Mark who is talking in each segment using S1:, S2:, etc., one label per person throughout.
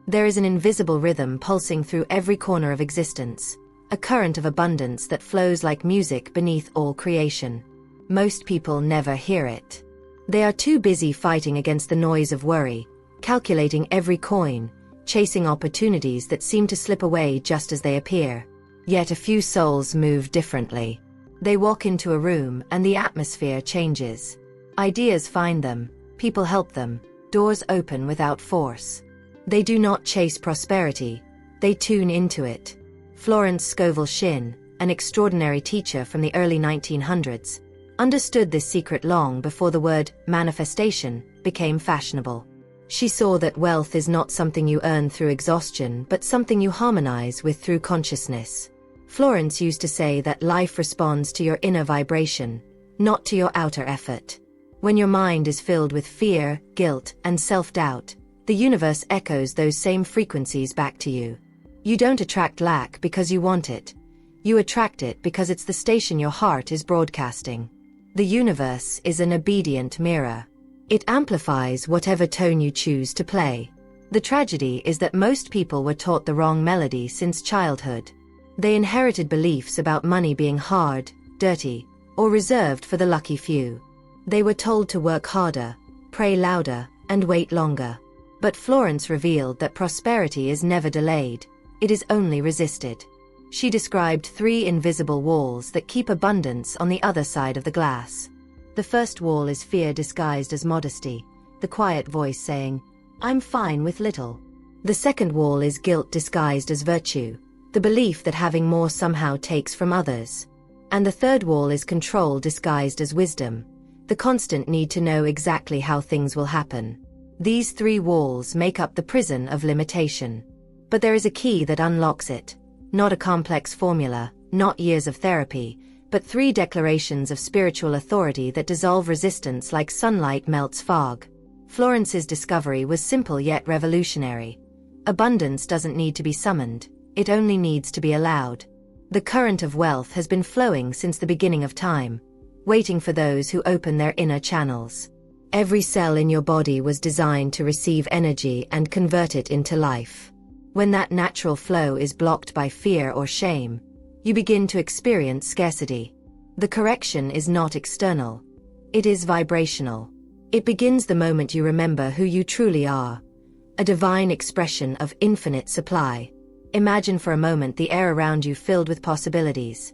S1: There is an invisible rhythm pulsing through every corner of existence, a current of abundance that flows like music beneath all creation. Most people never hear it. They are too busy fighting against the noise of worry, calculating every coin, chasing opportunities that seem to slip away just as they appear. Yet a few souls move differently. They walk into a room and the atmosphere changes. Ideas find them, people help them, doors open without force. They do not chase prosperity, they tune into it. Florence Scovel Shinn, an extraordinary teacher from the early 1900s, understood this secret long before the word manifestation became fashionable. She saw that wealth is not something you earn through exhaustion but something you harmonize with through consciousness. Florence used to say that life responds to your inner vibration, not to your outer effort. When your mind is filled with fear, guilt, and self-doubt, the universe echoes those same frequencies back to you. You don't attract lack because you want it. You attract it because it's the station your heart is broadcasting. The universe is an obedient mirror. It amplifies whatever tone you choose to play. The tragedy is that most people were taught the wrong melody since childhood. They inherited beliefs about money being hard, dirty, or reserved for the lucky few. They were told to work harder, pray louder, and wait longer. But Florence revealed that prosperity is never delayed, it is only resisted. She described 3 invisible walls that keep abundance on the other side of the glass. The first wall is fear disguised as modesty, the quiet voice saying, "I'm fine with little." The second wall is guilt disguised as virtue, the belief that having more somehow takes from others. And the third wall is control disguised as wisdom, the constant need to know exactly how things will happen. These 3 walls make up the prison of limitation. But there is a key that unlocks it. Not a complex formula, not years of therapy, but 3 declarations of spiritual authority that dissolve resistance like sunlight melts fog. Florence's discovery was simple yet revolutionary. Abundance doesn't need to be summoned, it only needs to be allowed. The current of wealth has been flowing since the beginning of time, waiting for those who open their inner channels. Every cell in your body was designed to receive energy and convert it into life. When that natural flow is blocked by fear or shame, you begin to experience scarcity. The correction is not external. It is vibrational. It begins the moment you remember who you truly are. A divine expression of infinite supply. Imagine for a moment the air around you filled with possibilities.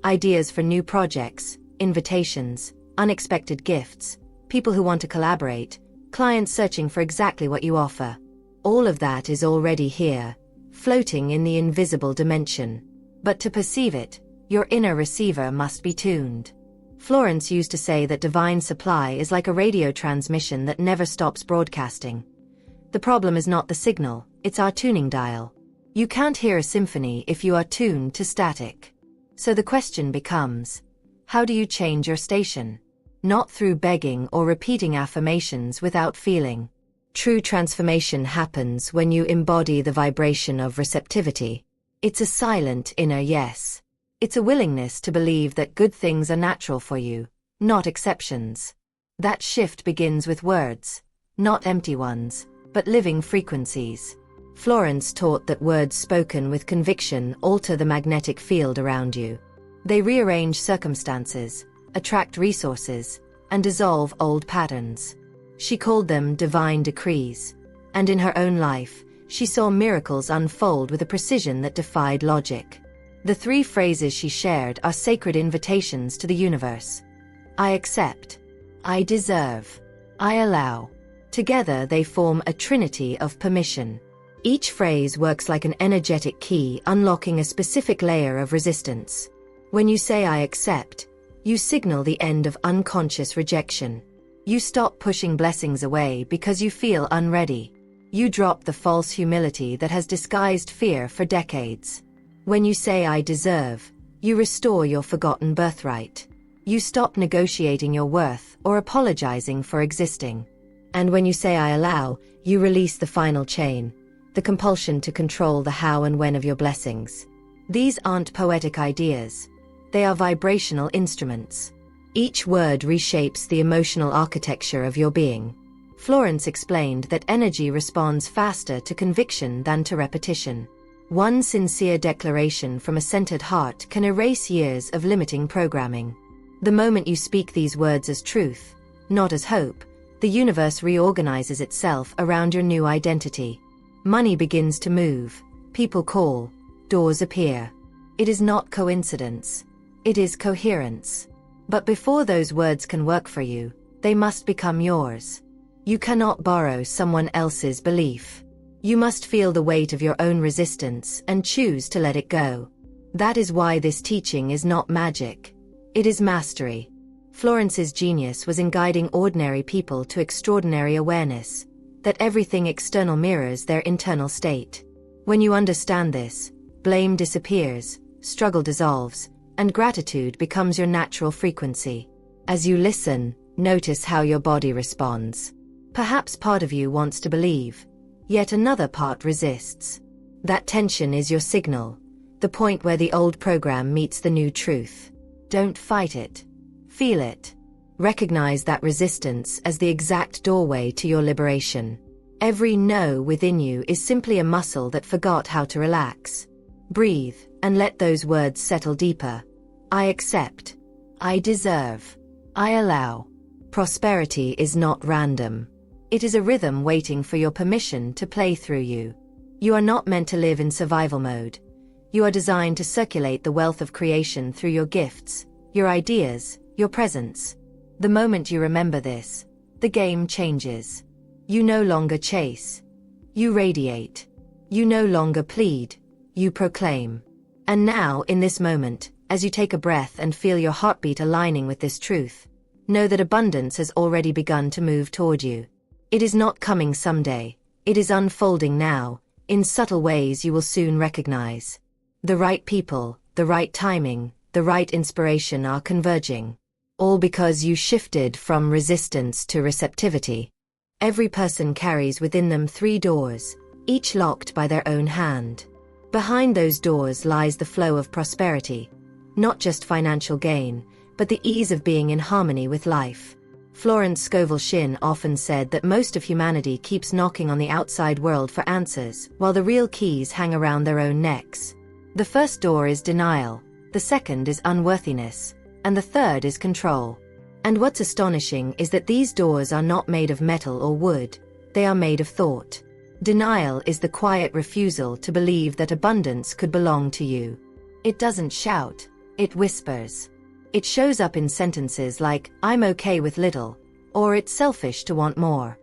S1: Ideas for new projects, invitations, unexpected gifts, people who want to collaborate, clients searching for exactly what you offer. All of that is already here, floating in the invisible dimension. But to perceive it, your inner receiver must be tuned. Florence used to say that divine supply is like a radio transmission that never stops broadcasting. The problem is not the signal, it's our tuning dial. You can't hear a symphony if you are tuned to static. So the question becomes, how do you change your station? Not through begging or repeating affirmations without feeling. True transformation happens when you embody the vibration of receptivity. It's a silent inner yes. It's a willingness to believe that good things are natural for you, not exceptions. That shift begins with words, not empty ones, but living frequencies. Florence taught that words spoken with conviction alter the magnetic field around you. They rearrange circumstances, attract resources, and dissolve old patterns. She called them divine decrees, and in her own life, she saw miracles unfold with a precision that defied logic. The 3 phrases she shared are sacred invitations to the universe. I accept. I deserve. I allow. Together they form a trinity of permission. Each phrase works like an energetic key unlocking a specific layer of resistance. When you say I accept, you signal the end of unconscious rejection. You stop pushing blessings away because you feel unready. You drop the false humility that has disguised fear for decades. When you say I deserve, you restore your forgotten birthright. You stop negotiating your worth or apologizing for existing. And when you say I allow, you release the final chain, the compulsion to control the how and when of your blessings. These aren't poetic ideas. They are vibrational instruments. Each word reshapes the emotional architecture of your being. Florence explained that energy responds faster to conviction than to repetition. One sincere declaration from a centered heart can erase years of limiting programming. The moment you speak these words as truth, not as hope, the universe reorganizes itself around your new identity. Money begins to move, people call, doors appear. It is not coincidence. It is coherence. But before those words can work for you, they must become yours. You cannot borrow someone else's belief. You must feel the weight of your own resistance and choose to let it go. That is why this teaching is not magic. It is mastery. Florence's genius was in guiding ordinary people to extraordinary awareness, that everything external mirrors their internal state. When you understand this, blame disappears, struggle dissolves, and gratitude becomes your natural frequency. As you listen, notice how your body responds. Perhaps part of you wants to believe, yet another part resists. That tension is your signal, the point where the old program meets the new truth. Don't fight it. Feel it. Recognize that resistance as the exact doorway to your liberation. Every no within you is simply a muscle that forgot how to relax. Breathe, and let those words settle deeper. I accept. I deserve. I allow. Prosperity is not random. It is a rhythm waiting for your permission to play through you. You are not meant to live in survival mode. You are designed to circulate the wealth of creation through your gifts, your ideas, your presence. The moment you remember this, the game changes. You no longer chase. You radiate. You no longer plead. You proclaim. And now, in this moment, as you take a breath and feel your heartbeat aligning with this truth, know that abundance has already begun to move toward you. It is not coming someday. It is unfolding now, in subtle ways you will soon recognize. The right people, the right timing, the right inspiration are converging. All because you shifted from resistance to receptivity. Every person carries within them 3 doors, each locked by their own hand. Behind those doors lies the flow of prosperity, not just financial gain, but the ease of being in harmony with life. Florence Scovel Shinn often said that most of humanity keeps knocking on the outside world for answers, while the real keys hang around their own necks. The first door is denial, the second is unworthiness, and the third is control. And what's astonishing is that these doors are not made of metal or wood, they are made of thought. Denial is the quiet refusal to believe that abundance could belong to you. It doesn't shout, it whispers. It shows up in sentences like, I'm okay with little, or it's selfish to want more.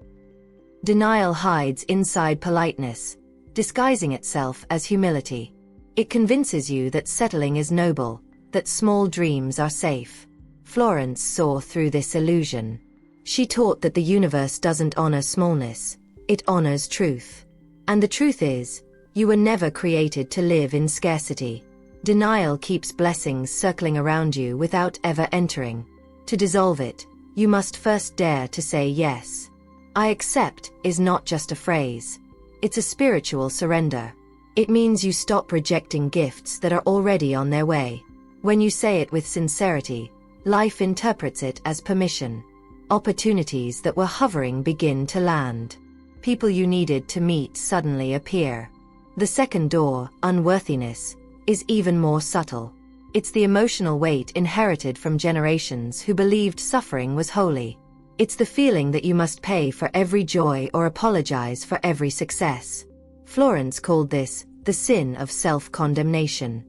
S1: Denial hides inside politeness, disguising itself as humility. It convinces you that settling is noble, that small dreams are safe. Florence saw through this illusion. She taught that the universe doesn't honor smallness, it honors truth. And the truth is, you were never created to live in scarcity. Denial keeps blessings circling around you without ever entering. To dissolve it, you must first dare to say yes. I accept is not just a phrase. It's a spiritual surrender. It means you stop rejecting gifts that are already on their way. When you say it with sincerity, life interprets it as permission. Opportunities that were hovering begin to land. People you needed to meet suddenly appear. The second door, unworthiness, is even more subtle. It's the emotional weight inherited from generations who believed suffering was holy. It's the feeling that you must pay for every joy or apologize for every success. Florence called this the sin of self-condemnation.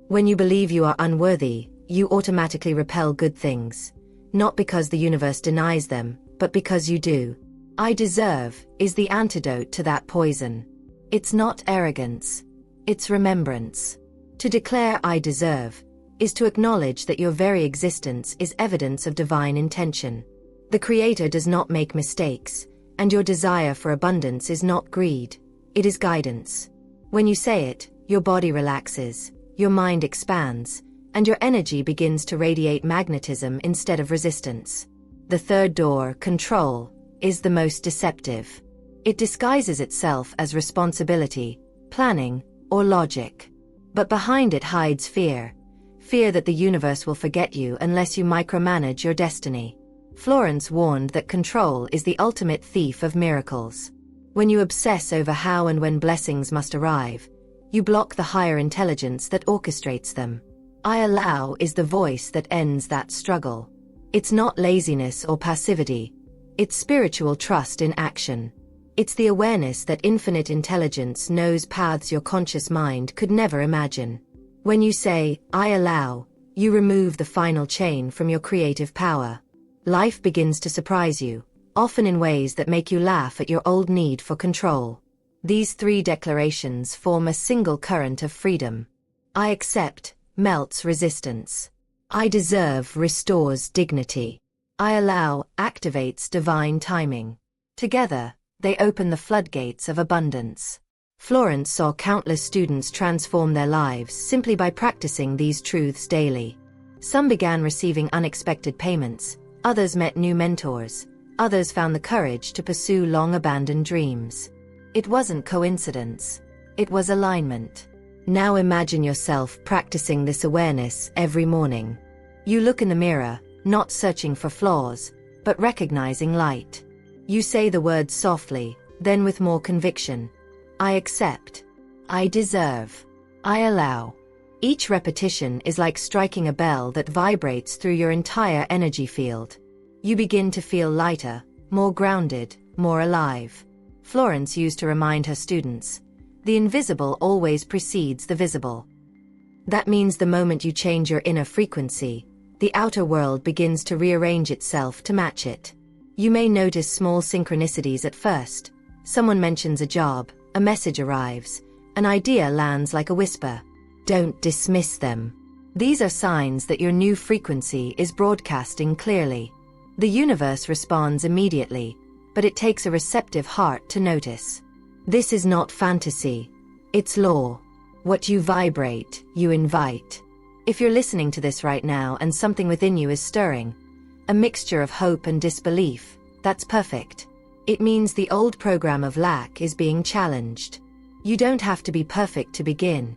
S1: When you believe you are unworthy, you automatically repel good things, not because the universe denies them, but because you do. I deserve is the antidote to that poison. It's not arrogance. It's remembrance. To declare I deserve is to acknowledge that your very existence is evidence of divine intention. The Creator does not make mistakes, and your desire for abundance is not greed, it is guidance. When you say it, your body relaxes, your mind expands, and your energy begins to radiate magnetism instead of resistance. The third door, control, is the most deceptive. It disguises itself as responsibility, planning, or logic. But behind it hides fear. Fear that the universe will forget you unless you micromanage your destiny. Florence warned that control is the ultimate thief of miracles. When you obsess over how and when blessings must arrive, you block the higher intelligence that orchestrates them. I allow is the voice that ends that struggle. It's not laziness or passivity. It's spiritual trust in action. It's the awareness that infinite intelligence knows paths your conscious mind could never imagine. When you say, I allow, you remove the final chain from your creative power. Life begins to surprise you, often in ways that make you laugh at your old need for control. These 3 declarations form a single current of freedom. I accept melts resistance. I deserve restores dignity. I allow activates divine timing. Together, they open the floodgates of abundance. Florence saw countless students transform their lives simply by practicing these truths daily. Some began receiving unexpected payments, others met new mentors, others found the courage to pursue long-abandoned dreams. It wasn't coincidence. It was alignment. Now imagine yourself practicing this awareness every morning. You look in the mirror, not searching for flaws, but recognizing light. You say the words softly, then with more conviction. I accept. I deserve. I allow. Each repetition is like striking a bell that vibrates through your entire energy field. You begin to feel lighter, more grounded, more alive. Florence used to remind her students, the invisible always precedes the visible. That means the moment you change your inner frequency, the outer world begins to rearrange itself to match it. You may notice small synchronicities at first. Someone mentions a job, a message arrives, an idea lands like a whisper. Don't dismiss them. These are signs that your new frequency is broadcasting clearly. The universe responds immediately, but it takes a receptive heart to notice. This is not fantasy. It's law. What you vibrate, you invite. If you're listening to this right now and something within you is stirring, a mixture of hope and disbelief, that's perfect. It means the old program of lack is being challenged. You don't have to be perfect to begin.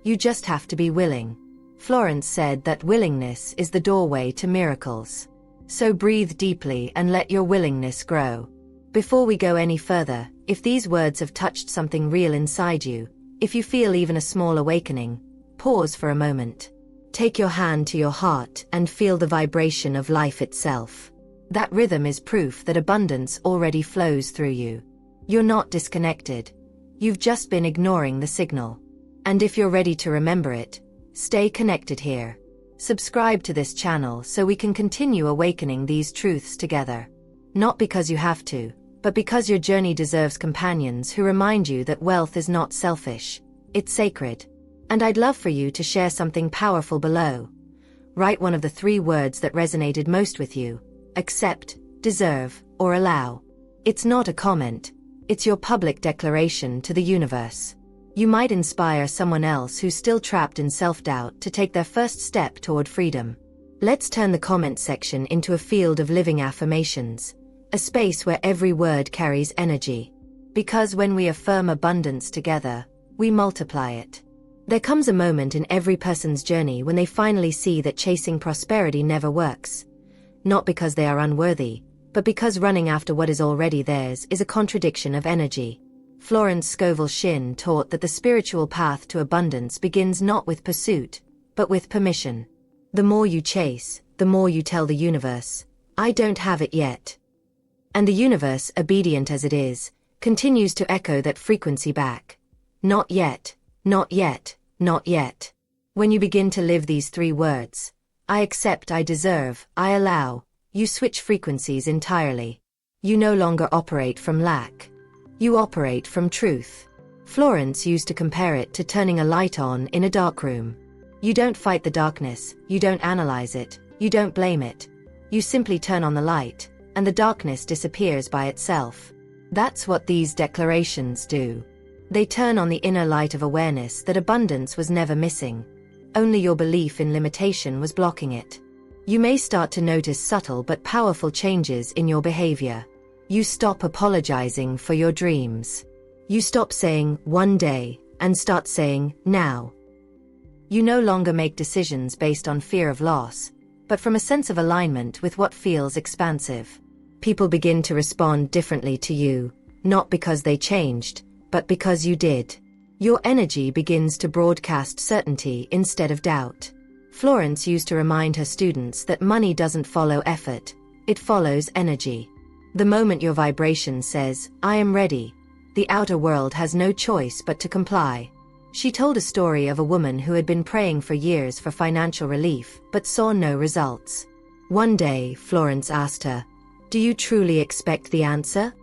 S1: You just have to be willing. Florence said that willingness is the doorway to miracles. So breathe deeply and let your willingness grow. Before we go any further, if these words have touched something real inside you, if you feel even a small awakening, pause for a moment. Take your hand to your heart and feel the vibration of life itself. That rhythm is proof that abundance already flows through you. You're not disconnected. You've just been ignoring the signal. And if you're ready to remember it, stay connected here. Subscribe to this channel so we can continue awakening these truths together. Not because you have to, but because your journey deserves companions who remind you that wealth is not selfish, it's sacred. And I'd love for you to share something powerful below. Write one of the 3 words that resonated most with you: accept, deserve, or allow. It's not a comment. It's your public declaration to the universe. You might inspire someone else who's still trapped in self-doubt to take their first step toward freedom. Let's turn the comment section into a field of living affirmations, a space where every word carries energy. Because when we affirm abundance together, we multiply it. There comes a moment in every person's journey when they finally see that chasing prosperity never works. Not because they are unworthy, but because running after what is already theirs is a contradiction of energy. Florence Scovel Shinn taught that the spiritual path to abundance begins not with pursuit, but with permission. The more you chase, the more you tell the universe, I don't have it yet. And the universe, obedient as it is, continues to echo that frequency back. Not yet, not yet, not yet. When you begin to live these 3 words, I accept, I deserve, I allow, you switch frequencies entirely. You no longer operate from lack. You operate from truth. Florence used to compare it to turning a light on in a dark room. You don't fight the darkness, you don't analyze it, you don't blame it. You simply turn on the light, and the darkness disappears by itself. That's what these declarations do. They turn on the inner light of awareness that abundance was never missing. Only your belief in limitation was blocking it. You may start to notice subtle but powerful changes in your behavior. You stop apologizing for your dreams. You stop saying, one day, and start saying, now. You no longer make decisions based on fear of loss. but from a sense of alignment with what feels expansive. People begin to respond differently to you, not because they changed, but because you did. Your energy begins to broadcast certainty instead of doubt. Florence used to remind her students that money doesn't follow effort, it follows energy. The moment your vibration says, "I am ready," the outer world has no choice but to comply. She told a story of a woman who had been praying for years for financial relief, but saw no results. One day, Florence asked her, "Do you truly expect the answer?"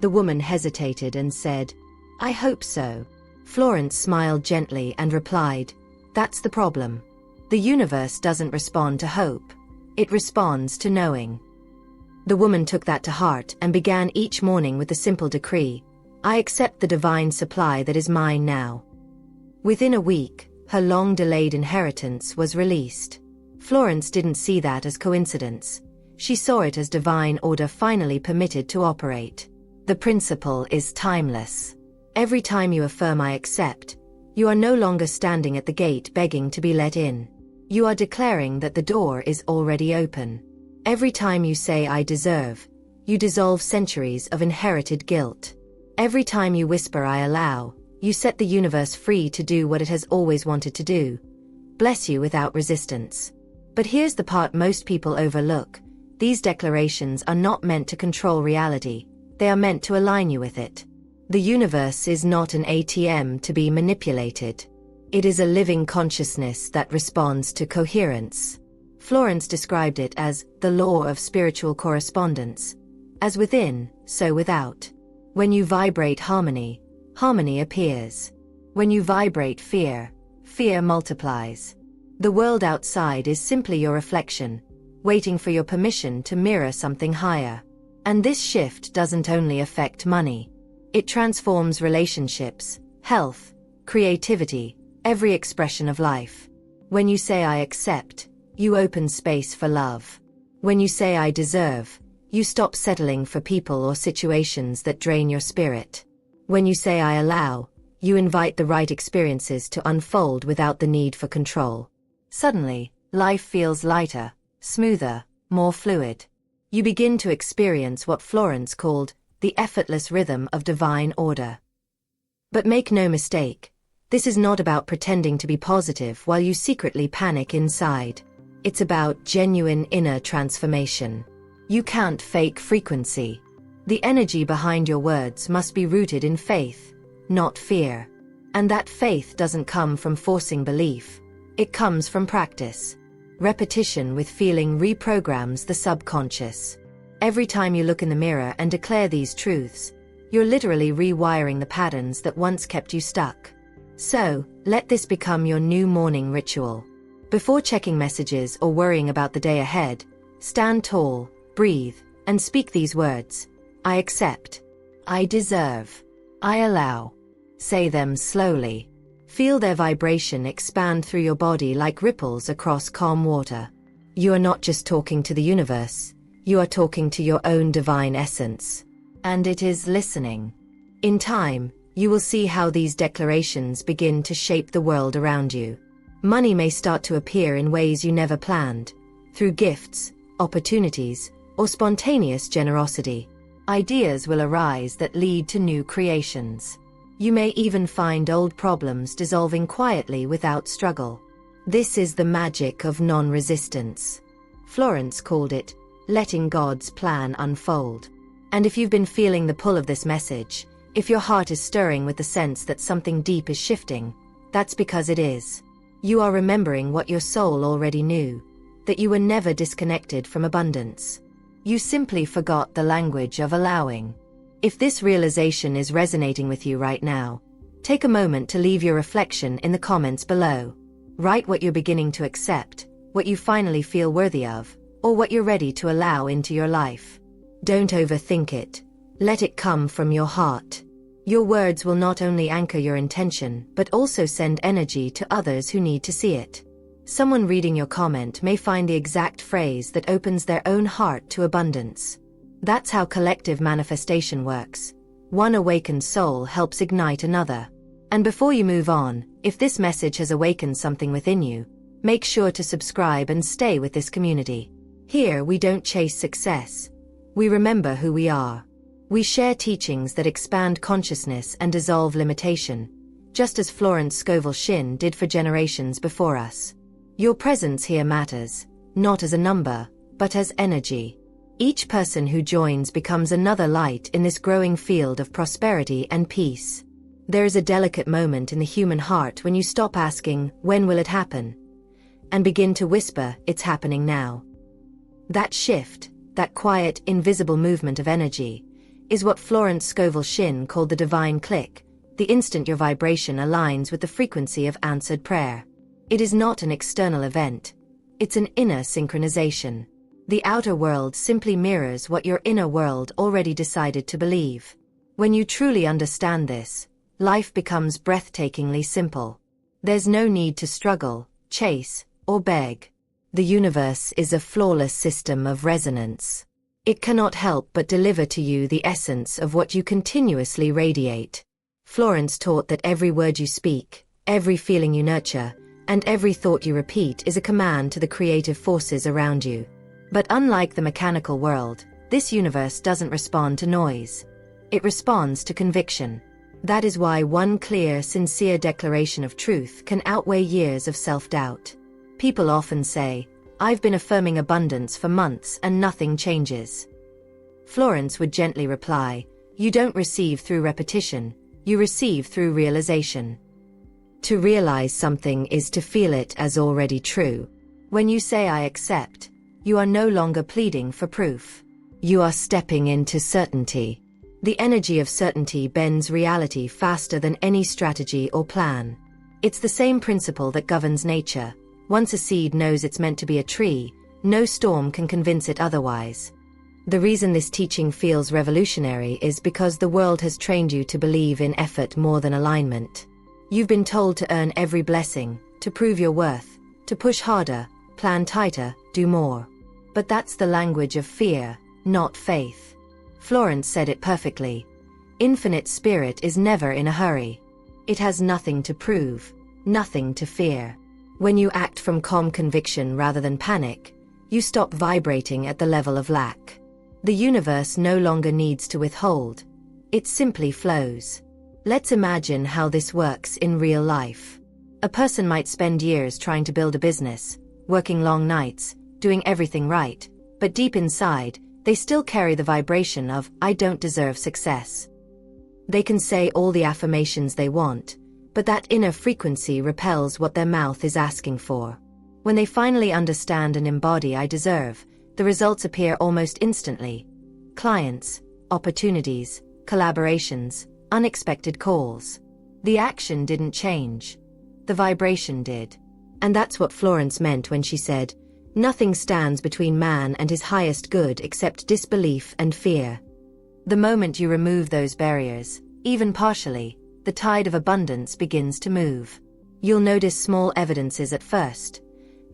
S1: The woman hesitated and said, "I hope so." Florence smiled gently and replied, "That's the problem. The universe doesn't respond to hope. It responds to knowing." The woman took that to heart and began each morning with the simple decree, "I accept the divine supply that is mine now." Within a week, her long-delayed inheritance was released. Florence didn't see that as coincidence. She saw it as divine order finally permitted to operate. The principle is timeless. Every time you affirm "I accept," you are no longer standing at the gate begging to be let in. You are declaring that the door is already open. Every time you say "I deserve," you dissolve centuries of inherited guilt. Every time you whisper "I allow," you set the universe free to do what it has always wanted to do. Bless you without resistance. But here's the part most people overlook. These declarations are not meant to control reality. They are meant to align you with it. The universe is not an ATM to be manipulated. It is a living consciousness that responds to coherence. Florence described it as the law of spiritual correspondence. As within, so without. When you vibrate harmony, harmony appears. When you vibrate fear, fear multiplies. The world outside is simply your reflection, waiting for your permission to mirror something higher. And this shift doesn't only affect money. It transforms relationships, health, creativity, every expression of life. When you say "I accept," you open space for love. When you say "I deserve," you stop settling for people or situations that drain your spirit. When you say "I allow," you invite the right experiences to unfold without the need for control. Suddenly, life feels lighter, smoother, more fluid. You begin to experience what Florence called the effortless rhythm of divine order. But make no mistake, this is not about pretending to be positive while you secretly panic inside. It's about genuine inner transformation. You can't fake frequency. The energy behind your words must be rooted in faith, not fear. And that faith doesn't come from forcing belief. It comes from practice. Repetition with feeling reprograms the subconscious. Every time you look in the mirror and declare these truths, you're literally rewiring the patterns that once kept you stuck. So, let this become your new morning ritual. Before checking messages or worrying about the day ahead, stand tall, breathe, and speak these words. "I accept. I deserve. I allow." Say them slowly. Feel their vibration expand through your body like ripples across calm water. You are not just talking to the universe, you are talking to your own divine essence. And it is listening. In time, you will see how these declarations begin to shape the world around you. Money may start to appear in ways you never planned, through gifts, opportunities, or spontaneous generosity. Ideas will arise that lead to new creations. You may even find old problems dissolving quietly without struggle. This is the magic of non-resistance. Florence called it, letting God's plan unfold. And if you've been feeling the pull of this message, if your heart is stirring with the sense that something deep is shifting, that's because it is. You are remembering what your soul already knew, that you were never disconnected from abundance. You simply forgot the language of allowing. If this realization is resonating with you right now, take a moment to leave your reflection in the comments below. Write what you're beginning to accept, what you finally feel worthy of, or what you're ready to allow into your life. Don't overthink it. Let it come from your heart. Your words will not only anchor your intention, but also send energy to others who need to see it. Someone reading your comment may find the exact phrase that opens their own heart to abundance. That's how collective manifestation works. One awakened soul helps ignite another. And before you move on, if this message has awakened something within you, Make sure to subscribe and stay with this community. Here we don't chase success. We remember who we are. We share teachings that expand consciousness and dissolve limitation, just as Florence Scovel Shinn did for generations before us. Your presence here matters, not as a number, but as energy. Each person who joins becomes another light in this growing field of prosperity and peace. There is a delicate moment in the human heart when you stop asking, "When will it happen?" and begin to whisper, "It's happening now." That shift, that quiet, invisible movement of energy, is what Florence Scovel Shinn called the divine click, the instant your vibration aligns with the frequency of answered prayer. It is not an external event. It's an inner synchronization. The outer world simply mirrors what your inner world already decided to believe. When you truly understand this, life becomes breathtakingly simple. There's no need to struggle, chase, or beg. The universe is a flawless system of resonance. It cannot help but deliver to you the essence of what you continuously radiate. Florence taught that every word you speak, every feeling you nurture, and every thought you repeat is a command to the creative forces around you. But unlike the mechanical world, this universe doesn't respond to noise. It responds to conviction. That is why one clear, sincere declaration of truth can outweigh years of self-doubt. People often say, "I've been affirming abundance for months and nothing changes." Florence would gently reply, "You don't receive through repetition, you receive through realization." To realize something is to feel it as already true. When you say "I accept," you are no longer pleading for proof. You are stepping into certainty. The energy of certainty bends reality faster than any strategy or plan. It's the same principle that governs nature. Once a seed knows it's meant to be a tree, no storm can convince it otherwise. The reason this teaching feels revolutionary is because the world has trained you to believe in effort more than alignment. You've been told to earn every blessing, to prove your worth, to push harder, plan tighter, do more. But that's the language of fear, not faith. Florence said it perfectly. Infinite spirit is never in a hurry. It has nothing to prove, nothing to fear. When you act from calm conviction rather than panic, you stop vibrating at the level of lack. The universe no longer needs to withhold. It simply flows. Let's imagine how this works in real life. A person might spend years trying to build a business, working long nights, doing everything right, but deep inside, they still carry the vibration of, "I don't deserve success." They can say all the affirmations they want, but that inner frequency repels what their mouth is asking for. When they finally understand and embody "I deserve," the results appear almost instantly. Clients, opportunities, collaborations, unexpected calls. The action didn't change. The vibration did. And that's what Florence meant when she said, "Nothing stands between man and his highest good except disbelief and fear." The moment you remove those barriers, even partially, the tide of abundance begins to move. You'll notice small evidences at first.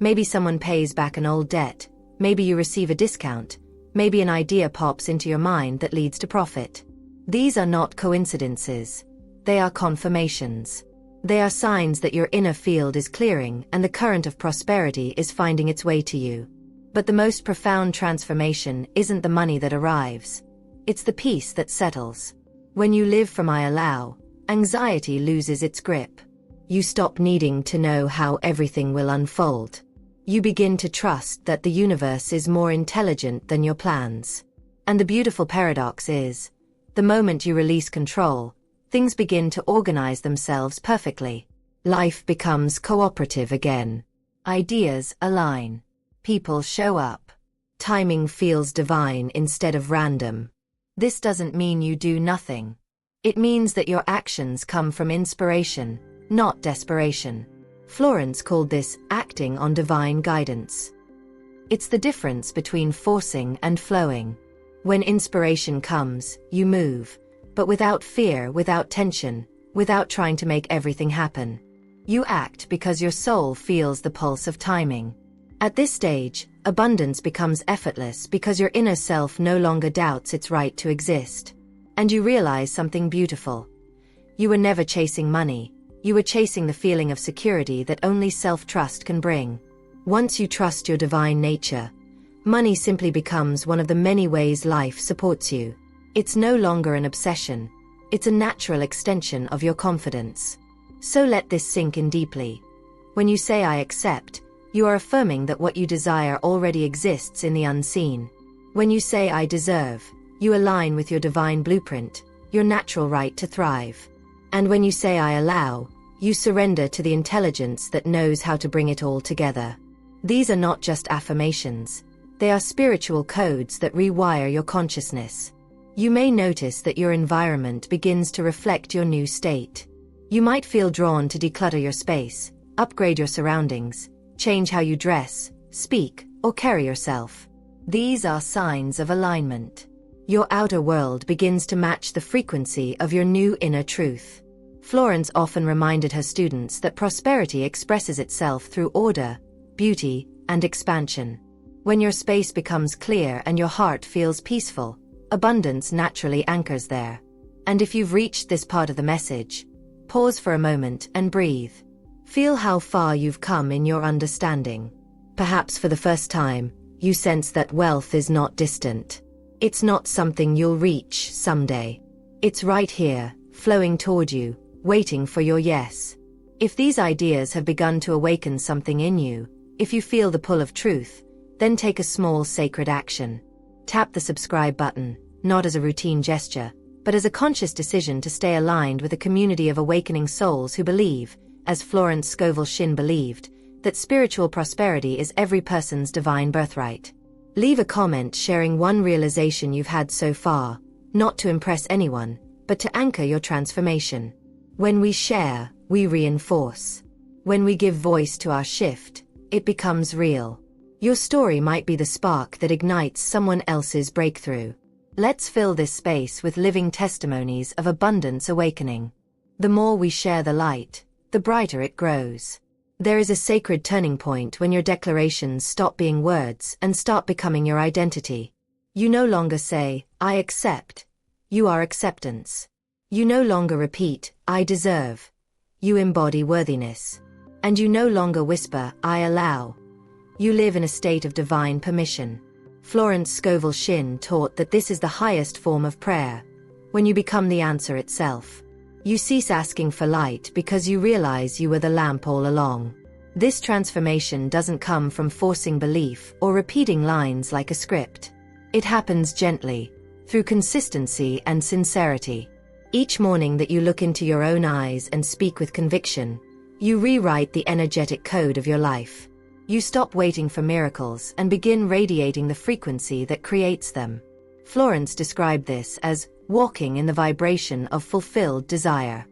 S1: Maybe someone pays back an old debt, maybe you receive a discount, maybe an idea pops into your mind that leads to profit. These are not coincidences. They are confirmations. They are signs that your inner field is clearing and the current of prosperity is finding its way to you. But the most profound transformation isn't the money that arrives. It's the peace that settles. When you live from "I allow," anxiety loses its grip. You stop needing to know how everything will unfold. You begin to trust that the universe is more intelligent than your plans. And the beautiful paradox is, the moment you release control, things begin to organize themselves perfectly. Life becomes cooperative again. Ideas align. People show up. Timing feels divine instead of random. This doesn't mean you do nothing. It means that your actions come from inspiration, not desperation. Florence called this acting on divine guidance. It's the difference between forcing and flowing. When inspiration comes, you move, but without fear, without tension, without trying to make everything happen. You act because your soul feels the pulse of timing. At this stage, abundance becomes effortless because your inner self no longer doubts its right to exist. And you realize something beautiful. You were never chasing money. You were chasing the feeling of security that only self-trust can bring. Once you trust your divine nature, money simply becomes one of the many ways life supports you. It's no longer an obsession. It's a natural extension of your confidence. So let this sink in deeply. When you say I accept, you are affirming that what you desire already exists in the unseen. When you say I deserve, you align with your divine blueprint, your natural right to thrive. And when you say I allow, you surrender to the intelligence that knows how to bring it all together. These are not just affirmations. They are spiritual codes that rewire your consciousness. You may notice that your environment begins to reflect your new state. You might feel drawn to declutter your space, upgrade your surroundings, change how you dress, speak, or carry yourself. These are signs of alignment. Your outer world begins to match the frequency of your new inner truth. Florence often reminded her students that prosperity expresses itself through order, beauty, and expansion. When your space becomes clear and your heart feels peaceful, abundance naturally anchors there. And if you've reached this part of the message, pause for a moment and breathe. Feel how far you've come in your understanding. Perhaps for the first time, you sense that wealth is not distant. It's not something you'll reach someday. It's right here, flowing toward you, waiting for your yes. If these ideas have begun to awaken something in you, if you feel the pull of truth, then take a small sacred action. Tap the subscribe button, not as a routine gesture, but as a conscious decision to stay aligned with a community of awakening souls who believe, as Florence Scovel Shinn believed, that spiritual prosperity is every person's divine birthright. Leave a comment sharing one realization you've had so far, not to impress anyone, but to anchor your transformation. When we share, we reinforce. When we give voice to our shift, it becomes real. Your story might be the spark that ignites someone else's breakthrough. Let's fill this space with living testimonies of abundance awakening. The more we share the light, the brighter it grows. There is a sacred turning point when your declarations stop being words and start becoming your identity. You no longer say, I accept. You are acceptance. You no longer repeat, I deserve. You embody worthiness. And you no longer whisper, I allow. You live in a state of divine permission. Florence Scovel Shinn taught that this is the highest form of prayer. When you become the answer itself, you cease asking for light because you realize you were the lamp all along. This transformation doesn't come from forcing belief or repeating lines like a script. It happens gently, through consistency and sincerity. Each morning that you look into your own eyes and speak with conviction, you rewrite the energetic code of your life. You stop waiting for miracles and begin radiating the frequency that creates them. Florence described this as walking in the vibration of fulfilled desire.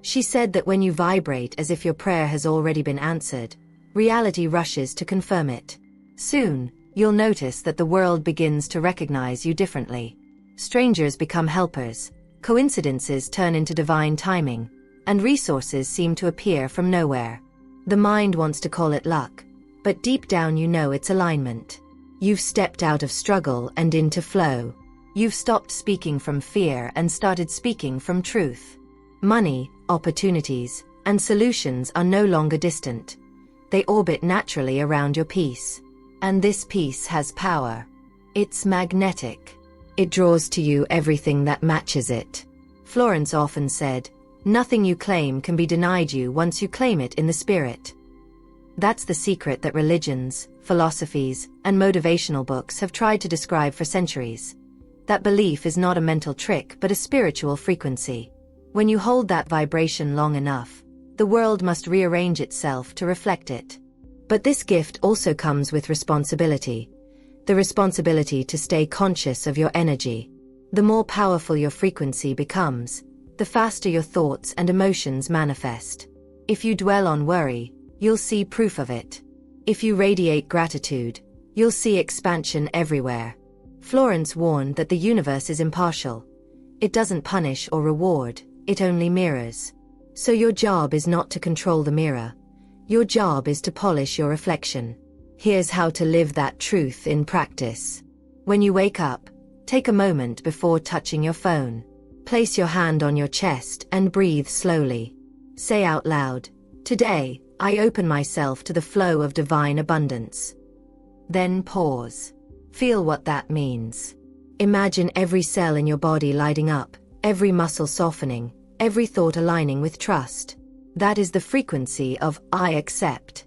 S1: She said that when you vibrate as if your prayer has already been answered, reality rushes to confirm it. Soon, you'll notice that the world begins to recognize you differently. Strangers become helpers, coincidences turn into divine timing, and resources seem to appear from nowhere. The mind wants to call it luck, but deep down you know it's alignment. You've stepped out of struggle and into flow. You've stopped speaking from fear and started speaking from truth. Money, opportunities, and solutions are no longer distant. They orbit naturally around your peace. And this peace has power. It's magnetic. It draws to you everything that matches it. Florence often said, nothing you claim can be denied you once you claim it in the spirit. That's the secret that religions, philosophies, and motivational books have tried to describe for centuries. That belief is not a mental trick but a spiritual frequency. When you hold that vibration long enough, the world must rearrange itself to reflect it. But this gift also comes with responsibility. The responsibility to stay conscious of your energy. The more powerful your frequency becomes, the faster your thoughts and emotions manifest. If you dwell on worry, you'll see proof of it. If you radiate gratitude, you'll see expansion everywhere. Florence warned that the universe is impartial. It doesn't punish or reward, it only mirrors. So your job is not to control the mirror. Your job is to polish your reflection. Here's how to live that truth in practice. When you wake up, take a moment before touching your phone. Place your hand on your chest and breathe slowly. Say out loud, "Today, I open myself to the flow of divine abundance." Then pause. Feel what that means. Imagine every cell in your body lighting up, every muscle softening, every thought aligning with trust. That is the frequency of "I accept."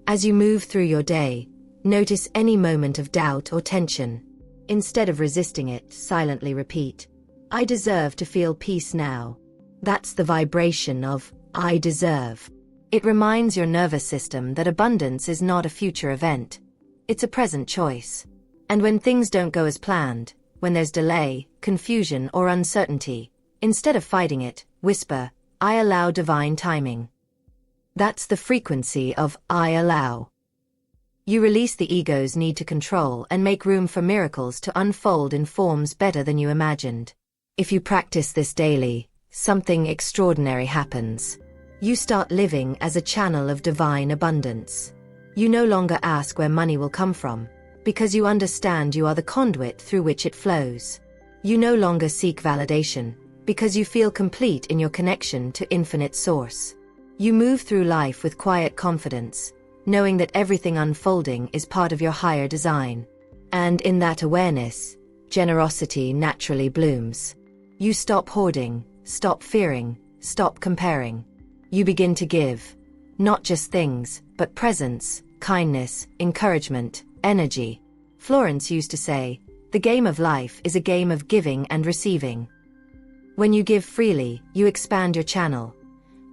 S1: As you move through your day, notice any moment of doubt or tension. Instead of resisting it, silently repeat, "I deserve to feel peace now." That's the vibration of "I deserve." It reminds your nervous system that abundance is not a future event. It's a present choice. And when things don't go as planned, when there's delay, confusion, or uncertainty, instead of fighting it, whisper, "I allow divine timing." That's the frequency of "I allow." You release the ego's need to control and make room for miracles to unfold in forms better than you imagined. If you practice this daily, something extraordinary happens. You start living as a channel of divine abundance. You no longer ask where money will come from, because you understand you are the conduit through which it flows. You no longer seek validation, because you feel complete in your connection to infinite source. You move through life with quiet confidence, knowing that everything unfolding is part of your higher design. And in that awareness, generosity naturally blooms. You stop hoarding, stop fearing, stop comparing. You begin to give, not just things, but presence, kindness, encouragement, energy. Florence used to say, "The game of life is a game of giving and receiving." When you give freely, you expand your channel.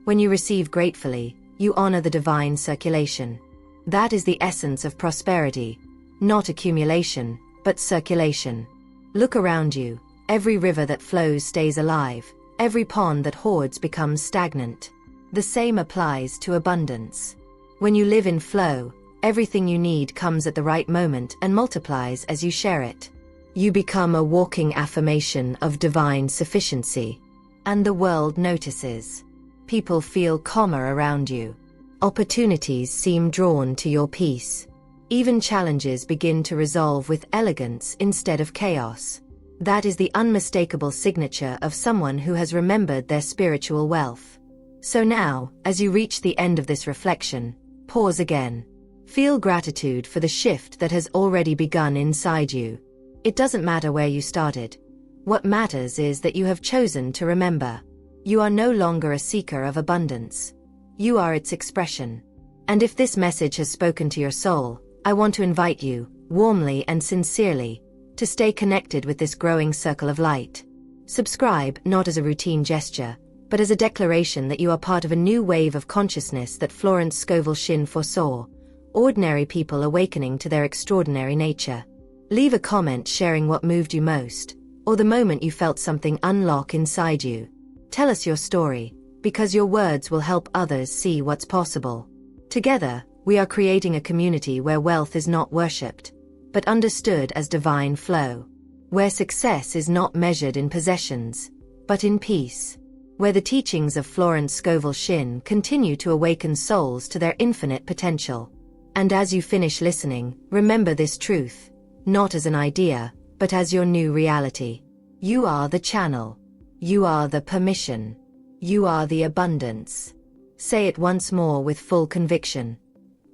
S1: When you receive gratefully, you honor the divine circulation. That is the essence of prosperity, not accumulation, but circulation. Look around you. Every river that flows stays alive. Every pond that hoards becomes stagnant. The same applies to abundance. When you live in flow, everything you need comes at the right moment and multiplies as you share it. You become a walking affirmation of divine sufficiency. And the world notices. People feel calmer around you. Opportunities seem drawn to your peace. Even challenges begin to resolve with elegance instead of chaos. That is the unmistakable signature of someone who has remembered their spiritual wealth. So now, as you reach the end of this reflection, pause again. Feel gratitude for the shift that has already begun inside you. It doesn't matter where you started. What matters is that you have chosen to remember. You are no longer a seeker of abundance. You are its expression. And if this message has spoken to your soul, I want to invite you, warmly and sincerely, to stay connected with this growing circle of light. Subscribe not as a routine gesture, but as a declaration that you are part of a new wave of consciousness that Florence Scovel Shinn foresaw, ordinary people awakening to their extraordinary nature. Leave a comment sharing what moved you most, or the moment you felt something unlock inside you. Tell us your story, because your words will help others see what's possible. Together, we are creating a community where wealth is not worshipped, but understood as divine flow. Where success is not measured in possessions, but in peace. Where the teachings of Florence Scovel Shinn continue to awaken souls to their infinite potential. And as you finish listening, remember this truth, not as an idea, but as your new reality. You are the channel. You are the permission. You are the abundance. Say it once more with full conviction.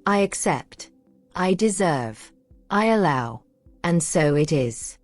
S1: I accept. I deserve. I allow. And so it is.